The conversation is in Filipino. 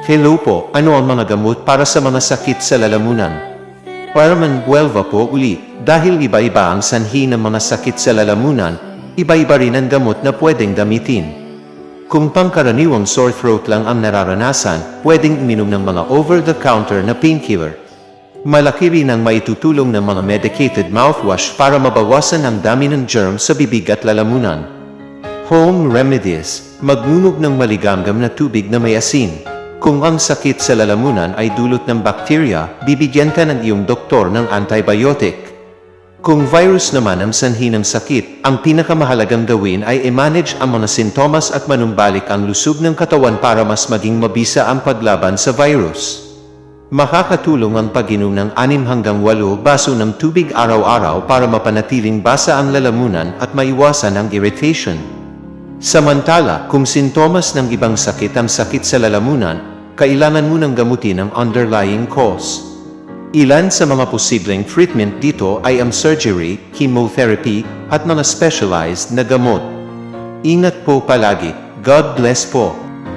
Hello po, ano ang mga gamot para sa mga sakit sa lalamunan? Para manbuelva po uli, dahil iba-iba ang sanhi ng mga sakit sa lalamunan, iba-iba rin ang gamot na pwedeng gamitin. Kung pangkaraniwang sore throat lang ang nararanasan, pwedeng uminom ng mga over-the-counter na painkiller. Malaki rin ang maitutulong ng mga medicated mouthwash para mabawasan ang dami ng germ sa bibig at lalamunan. Home remedies, magnunog ng maligamgam na tubig na may asin. Kung ang sakit sa lalamunan ay dulot ng bakterya, bibigyan ka ng iyong doktor ng antibiotic. Kung virus naman ang sanhi ng sakit, ang pinakamahalagang gawin ay i-manage ang mga sintomas at manumbalik ang lusog ng katawan para mas maging mabisa ang paglaban sa virus. Makakatulong ang pag-inom ng 6 hanggang 8 baso ng tubig araw-araw para mapanatiling basa ang lalamunan at maiwasan ang irritation. Samantala, kung sintomas ng ibang sakit ang sakit sa lalamunan, kailangan mo nang gamutin ang underlying cause. Ilan sa mga posibleng treatment dito ay ang surgery, chemotherapy, at mga specialized na gamot. Ingat po palagi. God bless po.